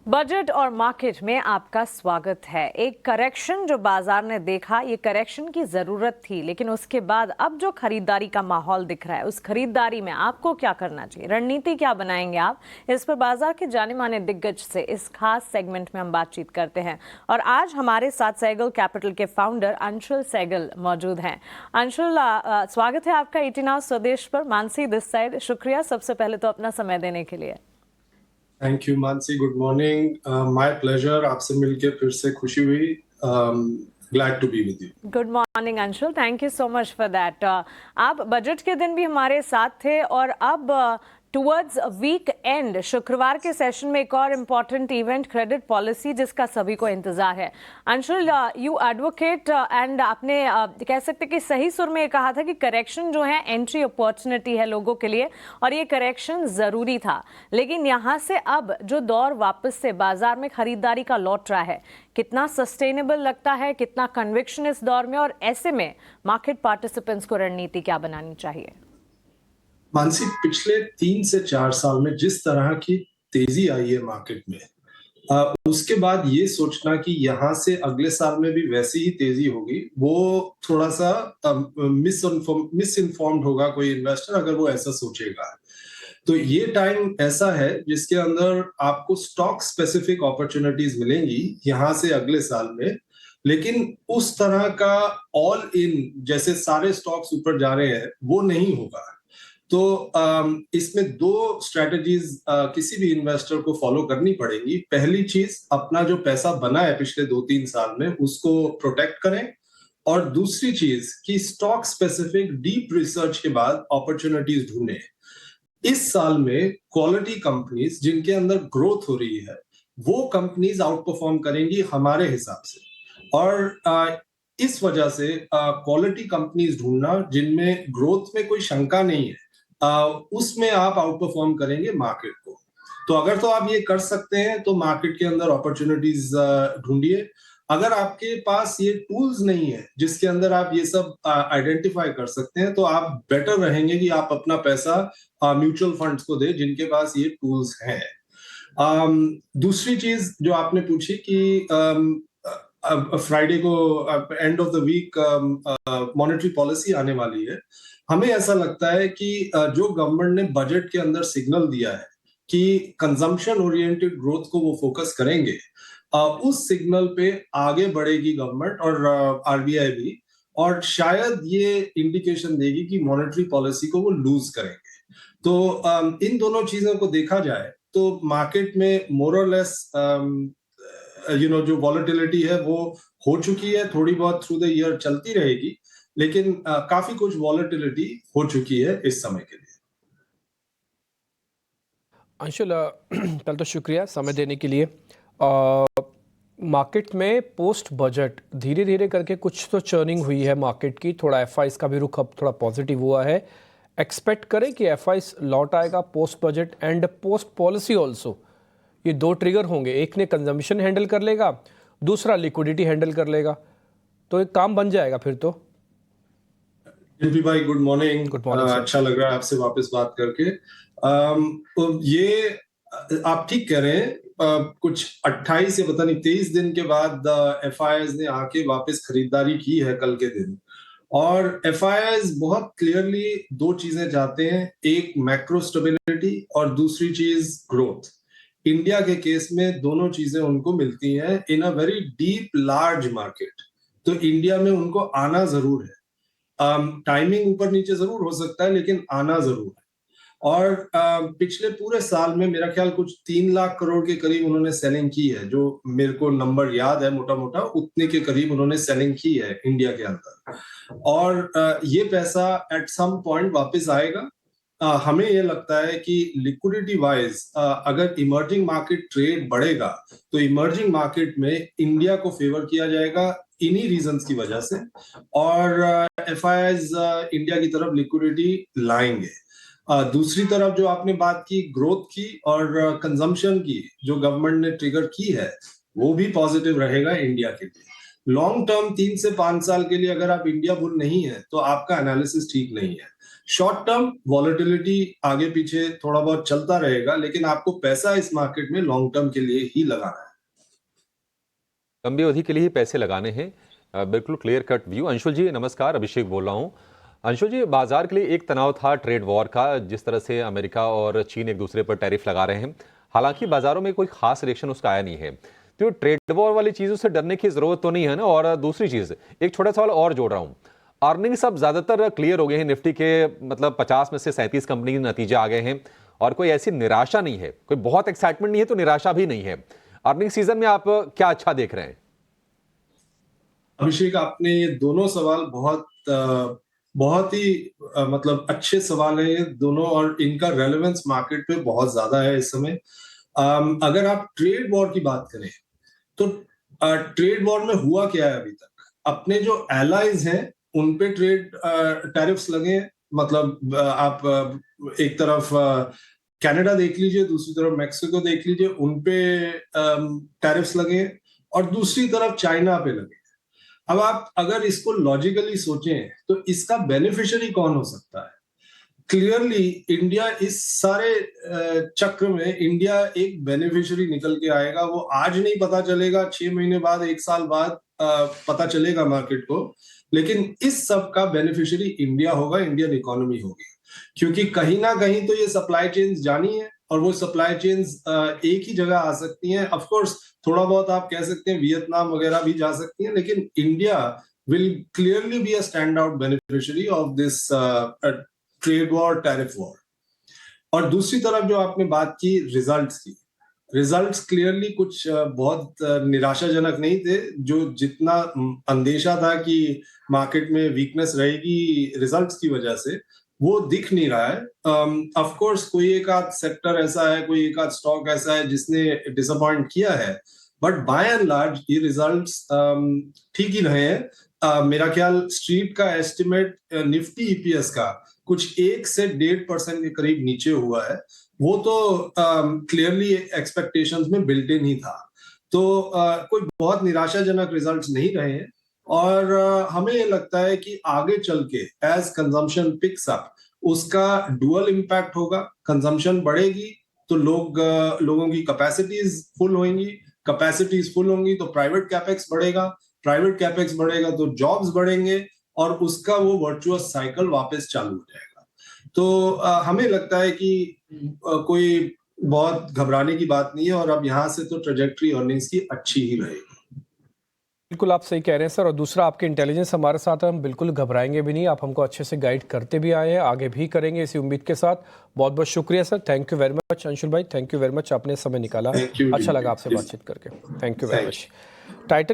Budget और market में आपका स्वागत है। एक करेक्शन जो बाजार ने देखा, ये करेक्शन की जरूरत थी, लेकिन उसके बाद अब जो खरीदारी का माहौल दिख रहा है, उस खरीदारी में आपको क्या करना चाहिए, रणनीति क्या बनाएंगे आप, इस पर बाजार के जाने माने दिग्गज से इस खास सेगमेंट में हम बातचीत करते हैं। और आज हमारे साथ सहगल कैपिटल के फाउंडर अंशुल सहगल मौजूद हैं। अंशुल, स्वागत है आपका 18 आवर्स स्वदेश पर। मानसी दिस साइड, शुक्रिया सबसे पहले तो अपना समय देने के लिए। Thank you Mansi, good morning. My pleasure, आपसे मिलके फिर से खुशी हुई। Glad to be with you. Good morning Anshul, thank you so much for that. आप बजट के दिन भी हमारे साथ थे और अब टुवर्ड्स वीक एंड शुक्रवार के सेशन में एक और इम्पॉर्टेंट इवेंट, क्रेडिट पॉलिसी, जिसका सभी को इंतजार है। अंशुल, यू एडवोकेट एंड आपने कह सकते कि सही सुर में कहा था कि करेक्शन जो है एंट्री अपॉर्चुनिटी है लोगों के लिए, और ये करेक्शन जरूरी था। लेकिन यहाँ से अब जो दौर वापस से बाजार में खरीदारी का लौट रहा है, कितना सस्टेनेबल लगता है, कितना कन्विक्शन इस दौर में, और ऐसे में मार्केट पार्टिसिपेंट्स को रणनीति क्या बनानी चाहिए? मानसी, पिछले 3 से 4 साल में जिस तरह की तेजी आई है मार्केट में, उसके बाद ये सोचना कि यहाँ से अगले साल में भी वैसी ही तेजी होगी, वो थोड़ा सा मिस इन्फॉर्म्ड होगा कोई इन्वेस्टर अगर वो ऐसा सोचेगा। तो ये टाइम ऐसा है जिसके अंदर आपको स्टॉक स्पेसिफिक अपॉर्चुनिटीज मिलेंगी यहाँ से अगले साल में, लेकिन उस तरह का ऑल इन जैसे सारे स्टॉक्स ऊपर जा रहे हैं वो नहीं होगा। तो इसमें दो स्ट्रेटजीज किसी भी इन्वेस्टर को फॉलो करनी पड़ेगी। पहली चीज, अपना जो पैसा बना है पिछले 2-3 साल में उसको प्रोटेक्ट करें, और दूसरी चीज कि स्टॉक स्पेसिफिक डीप रिसर्च के बाद अपॉर्चुनिटीज ढूंढें। इस साल में क्वालिटी कंपनीज जिनके अंदर ग्रोथ हो रही है वो कंपनीज आउट परफॉर्म करेंगी हमारे हिसाब से, और इस वजह से क्वालिटी कंपनीज ढूंढना जिनमें ग्रोथ में कोई शंका नहीं है, उसमें आप आउट परफॉर्म करेंगे मार्केट को। तो अगर तो आप ये कर सकते हैं तो मार्केट के अंदर अपॉर्चुनिटीज ढूंढिए। अगर आपके पास ये टूल्स नहीं है जिसके अंदर आप ये सब आइडेंटिफाई कर सकते हैं, तो आप बेटर रहेंगे कि आप अपना पैसा म्यूचुअल फंड्स को दे जिनके पास ये टूल्स हैं। दूसरी चीज जो आपने पूछी कि फ्राइडे को end of the week monetary policy आने वाली है। हमें ऐसा लगता है कि जो गवर्नमेंट ने बजट के अंदर सिग्नल दिया है कि कंजम्पशन ओरिएंटेड ग्रोथ को वो फोकस करेंगे, उस सिग्नल पे आगे बढ़ेगी गवर्नमेंट और आरबीआई भी, और शायद ये इंडिकेशन देगी कि मॉनेटरी पॉलिसी को वो लूज करेंगे। तो इन दोनों चीजों को देखा जाए तो मार्केट में मोर और लेस जो वॉलेटिलिटी है वो हो चुकी है, थोड़ी बहुत थ्रू द ईयर चलती रहेगी, लेकिन काफी कुछ वॉलेटिलिटी हो चुकी है इस समय के लिए। अंशुल, पहले तो शुक्रिया समय देने के लिए। मार्केट में पोस्ट बजट धीरे धीरे करके कुछ तो चर्निंग हुई है मार्केट की, थोड़ा एफआईस का भी रुख अब थोड़ा पॉजिटिव हुआ है। एक्सपेक्ट करें कि एफआईस लौट आएगा post budget and post policy also. ये दो ट्रिगर होंगे, एक ने कंजम्पशन हैंडल कर लेगा, दूसरा लिक्विडिटी हैंडल कर लेगा, तो एक काम बन जाएगा फिर तो। डिम्पी भाई, गुड मॉर्निंग। Good morning. अच्छा लग रहा है आपसे वापस बात करके। तो ये आप ठीक कह रहे हैं। कुछ 28 या पता नहीं 23 दिन के बाद एफआईआईज ने आके वापस खरीदारी की है कल के दिन, और एफआईआईज बहुत क्लियरली दो चीजें चाहते हैं, एक मैक्रो स्टेबिलिटी और दूसरी चीज ग्रोथ। इंडिया के केस में दोनों चीजें उनको मिलती हैं in a very deep large market. तो इंडिया में उनको आना जरूर है। टाइमिंग ऊपर नीचे जरूर हो सकता है लेकिन आना जरूर है। और पिछले पूरे साल में मेरा ख्याल कुछ 3 लाख करोड़ के करीब उन्होंने सेलिंग की है, जो मेरे को नंबर याद है, मोटा मोटा उतने के करीब उन्होंने सेलिंग की है इंडिया के अंदर। और ये पैसा एट सम पॉइंट वापस आएगा। हमें ये लगता है कि लिक्विडिटी वाइज अगर इमर्जिंग मार्केट ट्रेड बढ़ेगा तो इमर्जिंग मार्केट में इंडिया को फेवर किया जाएगा इन्हीं रीजंस की वजह से, और एफआईआईज इंडिया की तरफ लिक्विडिटी लाएंगे। दूसरी तरफ जो आपने बात की ग्रोथ की और कंजम्पशन की, जो गवर्नमेंट ने ट्रिगर की है, वो भी पॉजिटिव रहेगा इंडिया के लिए। लॉन्ग टर्म 3 से 5 साल के लिए अगर आप इंडिया बुल नहीं है तो आपका एनालिसिस ठीक नहीं है। शॉर्ट टर्म वॉलेटिलिटी आगे पीछे थोड़ा बहुत चलता रहेगा, लेकिन आपको पैसा इस मार्केट में लॉन्ग टर्म के लिए ही लगाना है, लंबी अवधि के लिए ही पैसे लगाने हैं। बिल्कुल क्लियर कट व्यू। अंशुल जी नमस्कार, अभिषेक बोल रहा हूं। अंशुल जी, बाजार के लिए एक तनाव था ट्रेड वॉर का, जिस तरह से अमेरिका और चीन एक दूसरे पर टैरिफ लगा रहे हैं। हालांकि बाजारों में कोई खास रिएक्शन उसका आया नहीं है, तो ट्रेड वॉर वाली चीज़ों से डरने की जरूरत तो नहीं है ना। और दूसरी चीज़, एक छोटा सवाल और जोड़ रहा हूँ, अर्निंग्स अब ज्यादातर क्लियर हो गए हैं, निफ्टी के मतलब 50 में से 37 कंपनी के नतीजे आ गए हैं और कोई ऐसी निराशा नहीं है, कोई बहुत एक्साइटमेंट नहीं है तो निराशा भी नहीं है। अर्निंग सीजन में आप क्या अच्छा देख रहे हैं? अभिषेक, आपने ये दोनों सवाल बहुत ही मतलब अच्छे सवाल है ये दोनों, और इनका रेलेवेंस मार्केट पे बहुत ज्यादा है इस समय। अगर आप ट्रेड वॉर की बात करें तो ट्रेड वॉर में हुआ क्या है अभी तक, अपने जो एलाइज हैं उन पे ट्रेड टैरिफ्स लगे हैं। मतलब आप एक तरफ कनाडा देख लीजिए, दूसरी तरफ मेक्सिको देख लीजिए, उन पे टैरिफ्स लगे हैं, और दूसरी तरफ चाइना पे लगे। अब आप अगर इसको लॉजिकली सोचें तो इसका बेनिफिशियरी कौन हो सकता है? क्लियरली इंडिया, इस सारे चक्र में इंडिया एक बेनिफिशियरी निकल के आएगा। वो आज नहीं पता चलेगा, 6 महीने बाद, 1 साल बाद पता चलेगा मार्केट को, लेकिन इस सब का बेनिफिशियरी इंडिया होगा, इंडियन इकोनॉमी होगी। क्योंकि कहीं ना कहीं तो ये सप्लाई चेन्स जानी है, और वो सप्लाई चेन्स एक ही जगह आ सकती हैं। ऑफ कोर्स थोड़ा बहुत आप कह सकते हैं वियतनाम वगैरह भी जा सकती हैं, लेकिन India will clearly be a stand out beneficiary of this trade war, tariff war. और दूसरी तरफ जो आपने बात की रिजल्ट्स की, रिजल्ट्स क्लियरली कुछ बहुत निराशाजनक नहीं थे। जो जितना अंदेशा था कि मार्केट में वीकनेस रहेगी रिजल्ट्स की वजह से, वो दिख नहीं रहा है। ऑफ कोर्स कोई एक आध सेक्टर ऐसा है, कोई एक आध स्टॉक ऐसा है जिसने डिसअपॉइंट किया है, बट बाय एंड लार्ज ये रिजल्ट्स ठीक ही रहे हैं। मेरा ख्याल स्ट्रीट का एस्टिमेट निफ्टी ईपीएस का कुछ 1 से 1.5% के करीब नीचे हुआ है। वो तो क्लियरली एक्सपेक्टेशंस में बिल्ट इन ही था। तो कोई बहुत निराशाजनक रिजल्ट्स नहीं रहे हैं, और हमें ये लगता है कि आगे चल के एज कंजम्पशन पिक्स अप, उसका डुअल इम्पैक्ट होगा। कंजम्पशन बढ़ेगी तो लोगों की कैपेसिटीज फुल होंगी, कैपेसिटीज फुल होंगी तो प्राइवेट कैपेक्स बढ़ेगा, प्राइवेट कैपेक्स बढ़ेगा तो जॉब्स बढ़ेंगे, और उसका वो वर्चुअस साइकिल वापस चालू हो जाएगा। तो हमें लगता है कि कोई बहुत घबराने की बात नहीं है, और अब यहाँ से तो ट्रेजेक्टरी अर्निंग्स की अच्छी ही रहेगी। बिल्कुल आप सही कह रहे हैं सर। और दूसरा, आपके इंटेलिजेंस हमारे साथ है, हम बिल्कुल घबराएंगे भी नहीं। आप हमको अच्छे से गाइड करते भी आए हैं, आगे भी करेंगे इसी उम्मीद के साथ। बहुत बहुत शुक्रिया sir, thank you very much. Anshul भाई, थैंक यू वेरी मच, आपने समय निकाला, अच्छा लगा आपसे बातचीत करके। Thank you very much. Titan